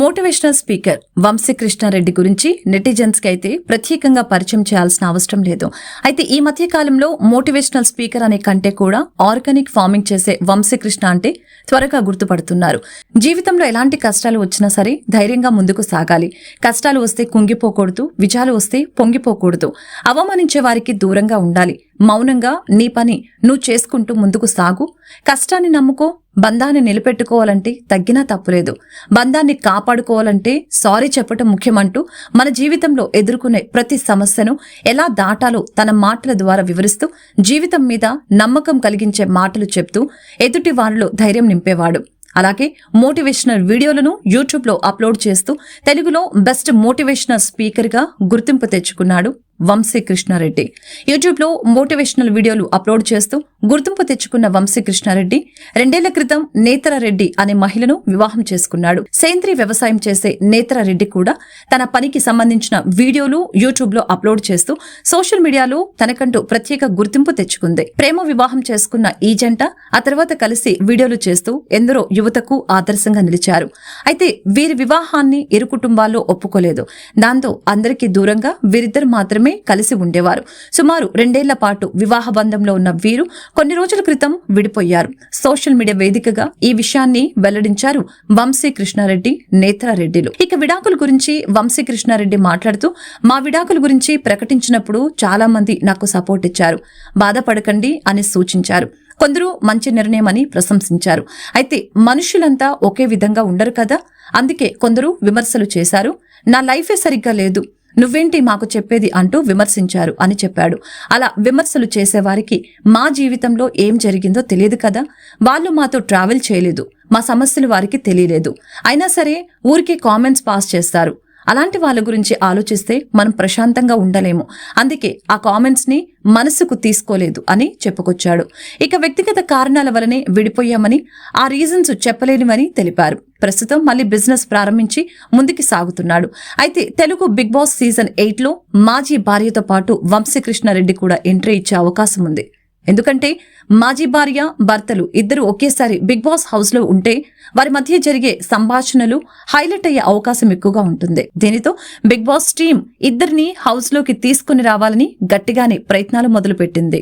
Motivational speaker Vamsi Krishna Reddy గురించి netizens కి అయితే ప్రత్యేకంగా పరిచయం చేయాల్సిన అవసరం లేదు. అయితే ఈ మధ్య కాలంలో మోటివేషనల్ స్పీకర్ అనే కంటే కూడా ఆర్గానిక్ ఫార్మింగ్ చేసే వంశీకృష్ణ అంటే త్వరగా గుర్తుపడుతున్నారు. జీవితంలో ఎలాంటి కష్టాలు వచ్చినా సరే ధైర్యంగా ముందుకు సాగాలి. కష్టాలు వస్తే కుంగిపోకూడదు, విజయాలు వస్తే పొంగిపోకూడదు. అవమానించే వారికి దూరంగా ఉండాలి. మౌనంగా నీ పని నువ్వు చేసుకుంటూ ముందుకు సాగు. కష్టాన్ని నమ్ముకో. బంధాన్ని నిలబెట్టుకోవాలంటే తగ్గినా తప్పులేదు. బంధాన్ని కాపాడుకోవాలంటే సారీ చెప్పటం ముఖ్యమంటూ మన జీవితంలో ఎదుర్కొనే ప్రతి సమస్యను ఎలా దాటాలో తన మాటల ద్వారా వివరిస్తూ జీవితం మీద నమ్మకం కలిగించే మాటలు చెప్తూ ఎదుటి వారిలో ధైర్యం నింపేవాడు. అలాగే మోటివేషనల్ వీడియోలను యూట్యూబ్ లో అప్లోడ్ చేస్తూ తెలుగులో బెస్ట్ మోటివేషనల్ స్పీకర్ గా గుర్తింపు తెచ్చుకున్నాడు వంశీకృష్ణారెడ్డి. యూట్యూబ్ లో మోటివేషనల్ వీడియోలు అప్లోడ్ చేస్తూ గుర్తింపు తెచ్చుకున్న వంశీకృష్ణారెడ్డి 2 ఏళ్ల క్రితం నేత్రారెడ్డి అనే మహిళను వివాహం చేసుకున్నాడు. సేంద్రీయ వ్యవసాయం చేసే నేత్రారెడ్డి కూడా తన పనికి సంబంధించిన వీడియోలు యూట్యూబ్ లో అప్లోడ్ చేస్తూ సోషల్ మీడియాలో తనకంటూ ప్రత్యేక గుర్తింపు తెచ్చుకుంది. ప్రేమ వివాహం చేసుకున్న ఈ జంట ఆ తర్వాత కలిసి వీడియోలు చేస్తూ ఎందరో యువతకు ఆదర్శంగా నిలిచారు. అయితే వీరి వివాహాన్ని ఇరు కుటుంబాల్లో ఒప్పుకోలేదు. దాంతో అందరికీ దూరంగా వీరిద్దరు మాత్రమే కలిసి ఉండేవారు. సుమారు 2 ఏళ్ల పాటు వివాహ బంధంలో ఉన్న వీరు కొన్ని రోజుల క్రితం విడిపోయారు. సోషల్ మీడియా వేదికగా ఈ విషయాన్ని వెల్లడించారు వంశీకృష్ణారెడ్డి, నేత్రారెడ్డిలు. ఇక విడాకుల గురించి వంశీకృష్ణారెడ్డి మాట్లాడుతూ, మా విడాకుల గురించి ప్రకటించినప్పుడు చాలా మంది నాకు సపోర్ట్ ఇచ్చారు. బాధపడకండి అని సూచించారు. కొందరు మంచి నిర్ణయమని ప్రశంసించారు. అయితే మనుషులంతా ఒకే విధంగా ఉండరు కదా, అందుకే కొందరు విమర్శలు చేశారు. నా లైఫే సరిగ్గా లేదు, నువ్వేంటి మాకు చెప్పేది అంటూ విమర్శించారు అని చెప్పాడు. అలా విమర్శలు చేసేవారికి మా జీవితంలో ఏం జరిగిందో తెలియదు కదా, వాళ్ళు మాతో ట్రావెల్ చేయలేదు, మా సమస్యలు వారికి తెలియలేదు, అయినా సరే ఊరికే కామెంట్స్ పాస్ చేస్తారు. అలాంటి వాళ్ళ గురించి ఆలోచిస్తే మనం ప్రశాంతంగా ఉండలేము. అందుకే ఆ కామెంట్స్ ని మనసుకు తీసుకోలేదు అని చెప్పుకొచ్చాడు. ఇక వ్యక్తిగత కారణాల వలనే విడిపోయామని, ఆ రీజన్స్ చెప్పలేనివని తెలిపారు. ప్రస్తుతం మళ్ళీ బిజినెస్ ప్రారంభించి ముందుకు సాగుతున్నాడు. అయితే తెలుగు బిగ్ బాస్ సీజన్ 8లో మాజీ భార్యతో పాటు వంశీకృష్ణారెడ్డి కూడా ఎంట్రీ ఇచ్చే అవకాశం ఉంది. ఎందుకంటే మాజీ భార్య, భర్తలు ఇద్దరు ఒకేసారి బిగ్ బాస్ హౌస్ లో ఉంటే వారి మధ్య జరిగే సంభాషణలు హైలైట్ అయ్యే అవకాశం ఎక్కువగా ఉంటుంది. దీనితో బిగ్ బాస్ టీం ఇద్దరిని హౌస్ లోకి తీసుకుని రావాలని గట్టిగానే ప్రయత్నాలు మొదలుపెట్టింది.